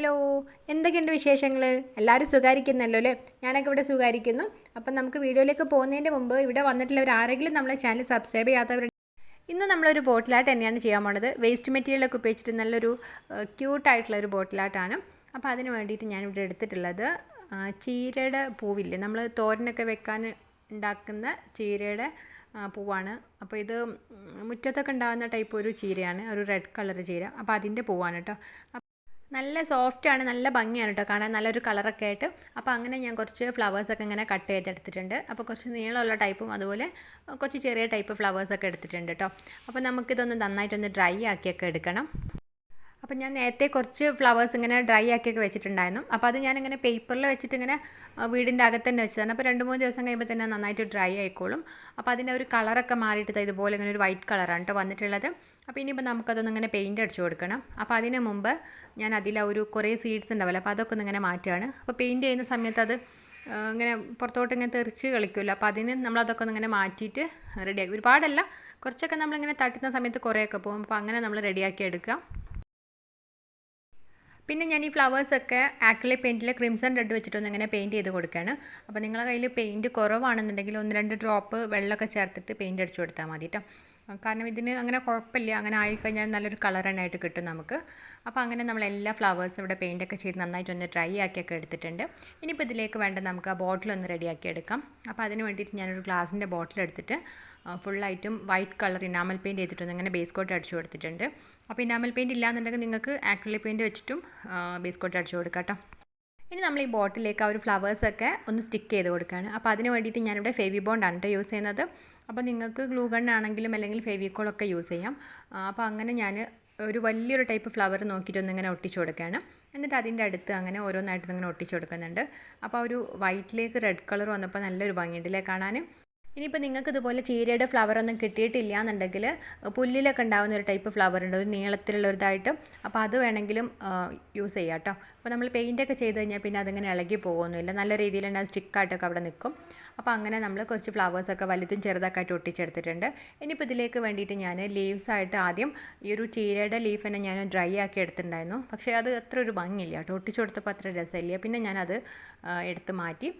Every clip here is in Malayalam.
ഹലോ, എന്തൊക്കെയുണ്ട് വിശേഷങ്ങൾ? എല്ലാവരും സുഖായിരിക്കുന്നല്ലോ അല്ലേ? ഞാനൊക്കെ ഇവിടെ സുഖായിരിക്കുന്നു. അപ്പം നമുക്ക് വീഡിയോയിലേക്ക് പോകുന്നതിൻ്റെ മുമ്പ് ഇവിടെ വന്നിട്ടുള്ളവർ ആരെങ്കിലും നമ്മളെ ചാനൽ സബ്സ്ക്രൈബ് ചെയ്യാത്തവരുണ്ട്. ഇന്ന് നമ്മളൊരു ബോട്ടിലായിട്ട് തന്നെയാണ് ചെയ്യാൻ പോണത്. വേസ്റ്റ് മെറ്റീരിയലൊക്കെ ഉപയോഗിച്ചിട്ട് നല്ലൊരു ക്യൂട്ടായിട്ടുള്ളൊരു ബോട്ടിലായിട്ടാണ്. അപ്പോൾ അതിന് വേണ്ടിയിട്ട് ഞാനിവിടെ എടുത്തിട്ടുള്ളത് ചീരയുടെ പൂവില്ലേ, നമ്മൾ തോരനൊക്കെ വെക്കാൻ ഉണ്ടാക്കുന്ന ചീരയുടെ പൂവാണ്. അപ്പോൾ ഇത് മുറ്റത്തൊക്കെ ഉണ്ടാകുന്ന ടൈപ്പ് ഒരു ചീരയാണ്, ഒരു റെഡ് കളർ ചീര. അപ്പോൾ അതിൻ്റെ പൂവാണ് കേട്ടോ. നല്ല സോഫ്റ്റാണ്, നല്ല ഭംഗിയാണ് കേട്ടോ കാണാൻ, നല്ലൊരു കളറൊക്കെ ആയിട്ട്. അപ്പോൾ അങ്ങനെ ഞാൻ കുറച്ച് ഫ്ലവേഴ്സൊക്കെ ഇങ്ങനെ കട്ട് ചെയ്തെടുത്തിട്ടുണ്ട്. അപ്പോൾ കുറച്ച് നീളമുള്ള ടൈപ്പും അതുപോലെ കുറച്ച് ചെറിയ ടൈപ്പ് ഫ്ലവേഴ്സൊക്കെ എടുത്തിട്ടുണ്ട് കേട്ടോ. അപ്പോൾ നമുക്കിതൊന്ന് നന്നായിട്ടൊന്ന് ഡ്രൈ ആക്കിയൊക്കെ എടുക്കണം. അപ്പോൾ ഞാൻ നേരത്തെ കുറച്ച് ഫ്ലവേഴ്സ് ഇങ്ങനെ ഡ്രൈ ആക്കിയൊക്കെ വെച്ചിട്ടുണ്ടായിരുന്നു. അപ്പോൾ അത് ഞാനിങ്ങനെ പേപ്പറിൽ വെച്ചിട്ട് ഇങ്ങനെ വീടിൻ്റെ അകത്ത് തന്നെ വെച്ചതാണ്. അപ്പോൾ 2-3 ദിവസം കഴിയുമ്പോൾ തന്നെ നന്നായിട്ട് ഡ്രൈ ആയിക്കോളും. അപ്പോൾ അതിൻ്റെ ഒരു കളറൊക്കെ മാറിയിട്ട് ഇതുപോലെ ഇങ്ങനെ ഒരു വൈറ്റ് കളറാണ് കേട്ടോ വന്നിട്ടുള്ളത്. അപ്പോൾ ഇനിയിപ്പോൾ നമുക്കതൊന്ന് ഇങ്ങനെ പെയിൻറ്റ് അടിച്ച് കൊടുക്കണം. അപ്പോൾ അതിന് മുമ്പ് ഞാൻ അതിലൊരു കുറേ സീഡ്സ് ഉണ്ടാവില്ല, അപ്പോൾ അതൊക്കെ ഒന്ന് ഇങ്ങനെ മാറ്റുകയാണ്. അപ്പോൾ പെയിൻറ്റ് ചെയ്യുന്ന സമയത്ത് അത് ഇങ്ങനെ പുറത്തോട്ട് ഇങ്ങനെ തെറിച്ച് കളിക്കുമല്ലോ, അപ്പോൾ അതിന് നമ്മളതൊക്കെ ഒന്ന് ഇങ്ങനെ മാറ്റിയിട്ട് റെഡിയാക്കി. ഒരുപാടല്ല, കുറച്ചൊക്കെ നമ്മളിങ്ങനെ തട്ടുന്ന സമയത്ത് കുറേയൊക്കെ പോകും. അപ്പോൾ അങ്ങനെ നമ്മൾ റെഡിയാക്കി എടുക്കുക. പിന്നെ ഞാൻ ഈ ഫ്ലവേഴ്സൊക്കെ ആക്രിലിക് പെയിൻറ്റിൽ ക്രിംസൺ റെഡ് വെച്ചിട്ടൊന്ന് ഇങ്ങനെ പെയിൻറ്റ് ചെയ്ത് കൊടുക്കുകയാണ്. അപ്പോൾ നിങ്ങളുടെ കയ്യിൽ പെയിൻറ്റ് കുറവാണെന്നുണ്ടെങ്കിൽ 1-2 ഡ്രോപ്പ് വെള്ളമൊക്കെ ചേർത്തിട്ട് പെയിൻറ്റ് അടിച്ച് കൊടുത്താൽ മതി കേട്ടോ. കാരണം ഇതിന് അങ്ങനെ കുഴപ്പമില്ല, അങ്ങനെ ആയിക്കഴിഞ്ഞാൽ നല്ലൊരു കളർ തന്നെ ആയിട്ട് കിട്ടും നമുക്ക്. അപ്പോൾ അങ്ങനെ നമ്മൾ എല്ലാ ഫ്ലവേഴ്സും ഇവിടെ പെയിൻറ്റൊക്കെ ചെയ്ത് നന്നായിട്ടൊന്ന് ഡ്രൈ ആക്കിയൊക്കെ എടുത്തിട്ടുണ്ട്. ഇനിയിപ്പോൾ ഇതിലേക്ക് വേണ്ട നമുക്ക് ആ ബോട്ടിലൊന്ന് റെഡിയാക്കി എടുക്കാം. അപ്പോൾ അതിന് വേണ്ടിയിട്ട് ഞാനൊരു ഗ്ലാസിൻ്റെ ബോട്ടിൽ എടുത്തിട്ട് ഫുള്ളായിട്ടും വൈറ്റ് കളർ ഇനാമൽ പെയിൻറ്റ് ചെയ്തിട്ടൊന്ന് ഇങ്ങനെ ബേസ് കോട്ട് അടിച്ചു കൊടുത്തിട്ടുണ്ട്. അപ്പോൾ ഇനാമൽ പെയിൻറ്റ് ഇല്ലാന്നുണ്ടെങ്കിൽ നിങ്ങൾക്ക് ആക്രിലിക് പെയിൻറ്റ് വെച്ചിട്ടും ബേസ് കോട്ട് അടിച്ചു കൊടുക്കാം കേട്ടോ. ഇനി നമ്മൾ ഈ ബോട്ടിലേക്ക് ആ ഒരു ഫ്ലവേഴ്സൊക്കെ ഒന്ന് സ്റ്റിക്ക് ചെയ്ത് കൊടുക്കുകയാണ്. അപ്പോൾ അതിന് വേണ്ടിയിട്ട് ഞാനിവിടെ ഫെവിബോണ്ടാണ് കേട്ടോ യൂസ് ചെയ്യുന്നത്. അപ്പോൾ നിങ്ങൾക്ക് ഗ്ലൂ ഗണ്ണാണെങ്കിലും അല്ലെങ്കിൽ ഫെവിക്കോളൊക്കെ യൂസ് ചെയ്യാം. അപ്പോൾ അങ്ങനെ ഞാൻ ഒരു വലിയൊരു ടൈപ്പ് ഫ്ലവർ നോക്കിയിട്ടൊന്ന് ഇങ്ങനെ ഒട്ടിച്ചു കൊടുക്കുകയാണ്. എന്നിട്ട് അതിൻ്റെ അടുത്ത് അങ്ങനെ ഓരോന്നായിട്ട് ഇങ്ങനെ ഒട്ടിച്ചു കൊടുക്കുന്നുണ്ട്. അപ്പോൾ ഒരു വൈറ്റിലേക്ക് റെഡ് കളർ വന്നപ്പോൾ നല്ലൊരു ഭംഗിയുണ്ടല്ലേ കാണാൻ. ഇനിയിപ്പോൾ നിങ്ങൾക്ക് ഇതുപോലെ ചീരയുടെ ഫ്ലവറൊന്നും കിട്ടിയിട്ടില്ല എന്നുണ്ടെങ്കിൽ പുല്ലിലൊക്കെ ഉണ്ടാകുന്ന ഒരു ടൈപ്പ് ഫ്ലവർ ഉണ്ട്, ഒരു നീളത്തിലുള്ളതായിട്ട്. അപ്പോൾ അത് വേണമെങ്കിലും യൂസ് ചെയ്യാം കേട്ടോ. അപ്പോൾ നമ്മൾ പെയിൻറ്റൊക്കെ ചെയ്ത് കഴിഞ്ഞാൽ പിന്നെ അതിങ്ങനെ ഇളകി പോകുന്നില്ല, നല്ല രീതിയിൽ തന്നെ സ്റ്റിക്കായിട്ടൊക്കെ അവിടെ നിൽക്കും. അപ്പോൾ അങ്ങനെ നമ്മൾ കുറച്ച് ഫ്ലവേഴ്സൊക്കെ വലുതും ചെറുതാക്കായിട്ട് ഒട്ടിച്ചെടുത്തിട്ടുണ്ട്. ഇനിയിപ്പോൾ ഇതിലേക്ക് വേണ്ടിയിട്ട് ഞാൻ ലീവ്സായിട്ട് ആദ്യം ഈ ഒരു ചീരയുടെ ലീഫ് തന്നെ ഞാൻ ഡ്രൈ ആക്കി എടുത്തിട്ടുണ്ടായിരുന്നു. പക്ഷേ അത് അത്ര ഒരു ഭംഗിയില്ല കേട്ടോ, ഒട്ടിച്ചു കൊടുത്തപ്പോൾ അത്ര രസമില്ല. പിന്നെ ഞാനത് എടുത്ത് മാറ്റി.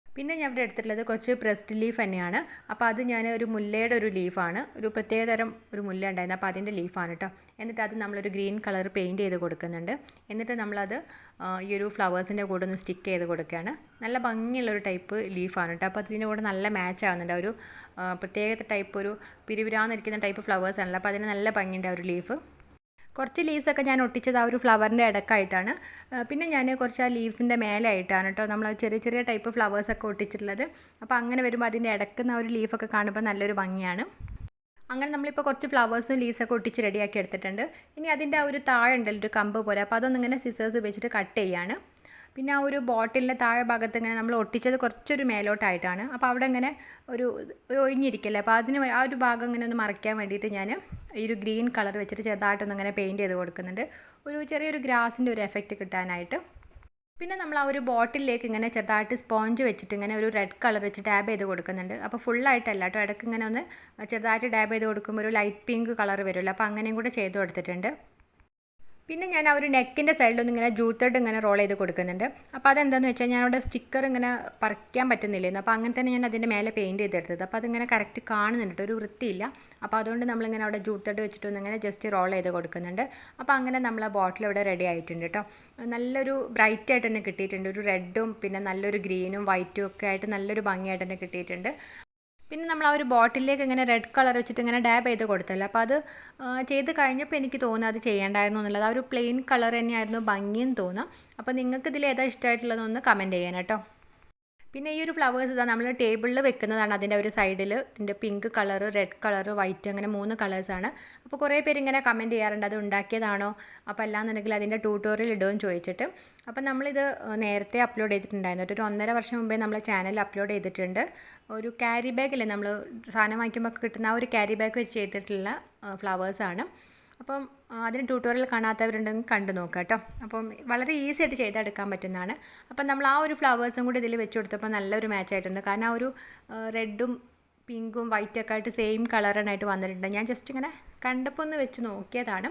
പിന്നെ ഞാൻ ഇവിടെ എടുത്തിട്ടുള്ളത് കുറച്ച് പ്രസ്ഡ് ലീഫ് തന്നെയാണ്. അപ്പോൾ അത് ഞാൻ ഒരു മുല്ലയുടെ ഒരു ലീഫാണ്, ഒരു പ്രത്യേകതരം ഒരു മുല്ല ഉണ്ടായിരുന്നു, അപ്പോൾ അതിൻ്റെ ലീഫാണ് കേട്ടോ. എന്നിട്ട് അത് നമ്മളൊരു ഗ്രീൻ കളർ പെയിൻറ്റ് ചെയ്ത് കൊടുക്കുന്നുണ്ട്. എന്നിട്ട് നമ്മളത് ഈ ഒരു ഫ്ലവേഴ്സിൻ്റെ കൂടെ ഒന്ന് സ്റ്റിക്ക് ചെയ്ത് കൊടുക്കുകയാണ്. നല്ല ഭംഗിയുള്ളൊരു ടൈപ്പ് ലീഫാണ് കേട്ടോ. അപ്പോൾ അതിൻ്റെ കൂടെ നല്ല മാച്ച് ആവുന്നുണ്ട്, ഒരു പ്രത്യേകത ടൈപ്പ് ഒരു പിരിവിരാന്നിരിക്കുന്ന ടൈപ്പ് ഫ്ലവേഴ്സാണല്ലോ. അപ്പോൾ അതിന് നല്ല ഭംഗിയുണ്ട് ആ ഒരു ലീഫ്. കുറച്ച് ലീവ്സൊക്കെ ഞാൻ ഒട്ടിച്ചത് ആ ഒരു ഫ്ലവറിൻ്റെ ഇടക്കായിട്ടാണ്. പിന്നെ ഞാൻ കുറച്ച് ആ ലീവ്സിൻ്റെ മേലായിട്ടാണ് കേട്ടോ നമ്മൾ ചെറിയ ചെറിയ ടൈപ്പ് ഫ്ലവേഴ്സൊക്കെ ഒട്ടിച്ചിട്ടുള്ളത്. അപ്പോൾ അങ്ങനെ വരുമ്പോൾ അതിൻ്റെ ഇടക്കുന്ന ഒരു ലീഫൊക്കെ കാണുമ്പോൾ നല്ലൊരു ഭംഗിയാണ്. അങ്ങനെ നമ്മളിപ്പോൾ കുറച്ച് ഫ്ലവേഴ്സും ലീവ്സൊക്കെ ഒട്ടിച്ച് റെഡിയാക്കി എടുത്തിട്ടുണ്ട്. ഇനി അതിൻ്റെ ആ ഒരു താഴെ ഉണ്ടല്ലോ ഒരു കമ്പ് പോലെ, അപ്പോൾ അതൊന്നിങ്ങനെ സിസേഴ്സ് ഉപയോഗിച്ചിട്ട് കട്ട് ചെയ്യാണ്. പിന്നെ ആ ഒരു ബോട്ടിലിൻ്റെ താഴെ ഭാഗത്ത് ഇങ്ങനെ നമ്മൾ ഒട്ടിച്ചത് കുറച്ചൊരു മേലോട്ടായിട്ടാണ്. അപ്പോൾ അവിടെ ഇങ്ങനെ ഒരു ഒഴിഞ്ഞിരിക്കല്ലേ, അപ്പോൾ അതിന് ആ ഒരു ഭാഗം ഇങ്ങനെ ഒന്ന് മറയ്ക്കാൻ വേണ്ടിയിട്ട് ഞാൻ ഈ ഒരു ഗ്രീൻ കളർ വെച്ചിട്ട് ചെറുതായിട്ടൊന്ന് ഇങ്ങനെ പെയിൻറ്റ് ചെയ്ത് കൊടുക്കുന്നുണ്ട്, ഒരു ചെറിയൊരു ഗ്രാസിൻ്റെ ഒരു എഫക്റ്റ് കിട്ടാനായിട്ട്. പിന്നെ നമ്മൾ ആ ഒരു ബോട്ടിലേക്ക് ഇങ്ങനെ ചെറുതായിട്ട് സ്പോഞ്ച് വെച്ചിട്ട് ഇങ്ങനെ ഒരു റെഡ് കളർ വെച്ച് ഡാബ് ചെയ്ത് കൊടുക്കുന്നുണ്ട്. അപ്പോൾ ഫുള്ളായിട്ടല്ല കേട്ടോ, ഇടയ്ക്ക് ഇങ്ങനെ ഒന്ന് ചെറുതായിട്ട് ഡാബ് ചെയ്ത് കൊടുക്കുമ്പോൾ ഒരു ലൈറ്റ് പിങ്ക് കളർ വരുമല്ലോ, അപ്പോൾ അങ്ങനെയും കൂടെ ചെയ്ത് കൊടുത്തിട്ടുണ്ട്. പിന്നെ ഞാൻ ആ ഒരു നെക്കിൻ്റെ സൈഡിലൊന്നും ഇങ്ങനെ ജൂത്തോട്ട് ഇങ്ങനെ റോൾ ചെയ്ത് കൊടുക്കുന്നുണ്ട്. അപ്പോൾ അതെന്താണെന്ന് വെച്ചാൽ ഞാനവിടെ സ്റ്റിക്കർ ഇങ്ങനെ പറിക്കാൻ പറ്റുന്നില്ലായിരുന്നു. അപ്പോൾ അങ്ങനെ തന്നെ ഞാൻ അതിൻ്റെ മേലെ പെയിൻറ്റ് ചെയ്തെടുത്തത്. അപ്പോൾ അതിങ്ങനെ കറക്റ്റ് കാണുന്നുണ്ട്, ഒരു വൃത്തിയില്ല. അപ്പോൾ അതുകൊണ്ട് നമ്മളിങ്ങനെ അവിടെ ജൂത്തോട്ട് വെച്ചിട്ടൊന്ന് ഇങ്ങനെ ജസ്റ്റ് റോൾ ചെയ്ത് കൊടുക്കുന്നുണ്ട്. അപ്പോൾ അങ്ങനെ നമ്മൾ ആ ബോട്ടിൽ ഇവിടെ റെഡി ആയിട്ടുണ്ട് കേട്ടോ. നല്ലൊരു ബ്രൈറ്റ് ആയിട്ട് തന്നെ കിട്ടിയിട്ടുണ്ട്, ഒരു റെഡും പിന്നെ നല്ലൊരു ഗ്രീനും വൈറ്റും ഒക്കെ ആയിട്ട് നല്ലൊരു ഭംഗിയായിട്ട് തന്നെ കിട്ടിയിട്ടുണ്ട്. പിന്നെ നമ്മൾ ആ ഒരു ബോട്ടിലേക്ക് ഇങ്ങനെ റെഡ് കളർ വെച്ചിട്ട് ഇങ്ങനെ ഡാബ് ചെയ്ത് കൊടുത്തല്ലോ, അപ്പോൾ അത് ചെയ്ത് കഴിഞ്ഞപ്പോൾ എനിക്ക് തോന്നുന്നത് അത് ചെയ്യേണ്ടായിരുന്നു എന്നുള്ളത്. ആ ഒരു പ്ലെയിൻ കളർ തന്നെയായിരുന്നു ഭംഗിയെന്ന് തോന്നാം. അപ്പോൾ നിങ്ങൾക്ക് ഇതിൽ ഏതാ ഇഷ്ടമായിട്ടുള്ളതെന്ന് കമൻറ്റ് ചെയ്യാൻ കേട്ടോ. പിന്നെ ഈ ഒരു ഫ്ലവേഴ്സ് ഇതാ നമ്മൾ ടേബിളിൽ വെക്കുന്നതാണ്. അതിൻ്റെ ഒരു സൈഡിൽ ഇതിൻ്റെ pink colour, red colour, white, അങ്ങനെ 3 കളേഴ്സാണ്. അപ്പോൾ കുറേ പേര് ഇങ്ങനെ കമൻറ്റ് ചെയ്യാറുണ്ട് അത് ഉണ്ടാക്കിയതാണോ, അപ്പോൾ അല്ലാന്നുണ്ടെങ്കിൽ അതിൻ്റെ ട്യൂട്ടോറിയൽ ഇടുമെന്ന് ചോദിച്ചിട്ട്. അപ്പം നമ്മളിത് നേരത്തെ അപ്ലോഡ് ചെയ്തിട്ടുണ്ടായിരുന്നു, ഒരു 1.5 വർഷം മുമ്പേ നമ്മളെ ചാനലിൽ അപ്ലോഡ് ചെയ്തിട്ടുണ്ട്. ഒരു ക്യാരി ബാഗില്ലേ നമ്മൾ സാധനം വാങ്ങിക്കുമ്പോൾ കിട്ടുന്ന ആ ഒരു ക്യാരി ബാഗ് വെച്ച് ചെയ്തിട്ടുള്ള ഫ്ലവേഴ്സാണ്. അപ്പം അതിന് ട്യൂട്ടോറിയൽ കാണാത്തവരുണ്ടെങ്കിൽ കണ്ടു നോക്കാം കേട്ടോ. അപ്പം വളരെ ഈസി ആയിട്ട് ചെയ്തെടുക്കാൻ പറ്റുന്നതാണ്. അപ്പം നമ്മൾ ആ ഒരു ഫ്ലവേഴ്സും കൂടി ഇതിൽ വെച്ച് കൊടുത്തപ്പോൾ നല്ലൊരു മാച്ച് ആയിട്ടുണ്ട്. കാരണം ആ ഒരു റെഡും പിങ്കും വൈറ്റൊക്കെ ആയിട്ട് സെയിം കളറിനായിട്ട് വന്നിട്ടുണ്ട്. ഞാൻ ജസ്റ്റ് ഇങ്ങനെ കണ്ടപ്പോൾ ഒന്ന് വെച്ച് നോക്കിയതാണ്.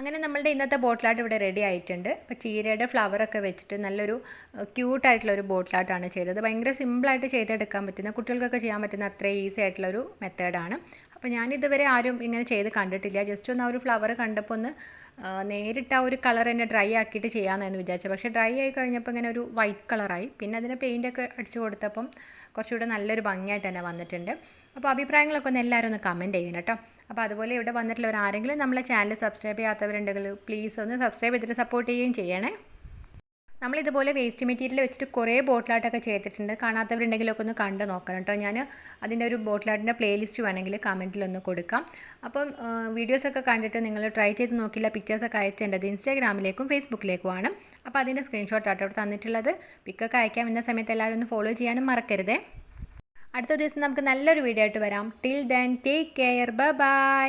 അങ്ങനെ നമ്മളുടെ ഇന്നത്തെ ബോട്ടിലാട്ട് ഇവിടെ റെഡി ആയിട്ടുണ്ട്. അപ്പോൾ ചീരയുടെ ഫ്ലവറൊക്കെ വെച്ചിട്ട് നല്ലൊരു ക്യൂട്ടായിട്ടുള്ളൊരു ബോട്ടിലാട്ടാണ് ചെയ്തത്. ഭയങ്കര സിമ്പിളായിട്ട് ചെയ്തെടുക്കാൻ പറ്റുന്ന, കുട്ടികൾക്കൊക്കെ ചെയ്യാൻ പറ്റുന്ന അത്ര ഈസി ആയിട്ടുള്ളൊരു മെത്തേഡാണ്. അപ്പോൾ ഞാനിതുവരെ ആരും ഇങ്ങനെ ചെയ്ത് കണ്ടിട്ടില്ല. ജസ്റ്റ് ഒന്ന് ആ ഒരു ഫ്ലവർ കണ്ടപ്പോൾ ഒന്ന് നേരിട്ട് ആ ഒരു കളർ തന്നെ ഡ്രൈ ആക്കിയിട്ട് ചെയ്യാമെന്നായിരുന്നു വിചാരിച്ചത്. പക്ഷേ ഡ്രൈ ആയി കഴിഞ്ഞപ്പോൾ ഇങ്ങനെ ഒരു വൈറ്റ് കളറായി. പിന്നെ അതിന് പെയിൻറ്റൊക്കെ അടിച്ചു കൊടുത്തപ്പം കുറച്ചുകൂടെ നല്ലൊരു ഭംഗിയായിട്ട് തന്നെ വന്നിട്ടുണ്ട്. അപ്പോൾ അഭിപ്രായങ്ങളൊക്കെ ഒന്ന് എല്ലാവരും ഒന്ന് കമൻറ്റ് ചെയ്യണം കേട്ടോ. അപ്പോൾ അതുപോലെ ഇവിടെ വന്നിട്ടുള്ളവർ ആരെങ്കിലും നമ്മളെ ചാനൽ സബ്സ്ക്രൈബ് ചെയ്യാത്തവരുണ്ടെങ്കിൽ പ്ലീസ് ഒന്ന് സബ്സ്ക്രൈബ് ചെയ്തിട്ട് സപ്പോർട്ട് ചെയ്യുകയും ചെയ്യണേ. നമ്മളിതുപോലെ വേസ്റ്റ് മെറ്റീരിയൽ വെച്ചിട്ട് കുറേ ബോട്ടിലാട്ടൊക്കെ ചെയ്തിട്ടുണ്ട്. കാണാത്തവരുണ്ടെങ്കിലൊക്കെ ഒന്ന് കണ്ട് നോക്കണം കേട്ടോ. ഞാൻ അതിൻ്റെ ഒരു ബോട്ടിലാട്ടിൻ്റെ പ്ലേലിസ്റ്റ് വേണമെങ്കിൽ കമൻറ്റിലൊന്ന് കൊടുക്കാം. അപ്പം വീഡിയോസൊക്കെ കണ്ടിട്ട് നിങ്ങൾ ട്രൈ ചെയ്ത് നോക്കില്ല, പിക്ചേഴ്സൊക്കെ അയച്ചേണ്ടത് ഇൻസ്റ്റാഗ്രാമിലേക്കും ഫേസ്ബുക്കിലേക്കുമാണ്. അപ്പോൾ അതിൻ്റെ സ്ക്രീൻഷോട്ട് ആട്ടോ തന്നിട്ടുള്ളത്. പിക്കൊക്കെ അയക്കാം. എന്ന സമയത്ത് എല്ലാവരും ഒന്ന് ഫോളോ ചെയ്യാനും മറക്കരുതേ. അടുത്ത ദിവസം നമുക്ക് നല്ലൊരു വീഡിയോ ആയിട്ട് വരാം. Till then take care, bye bye.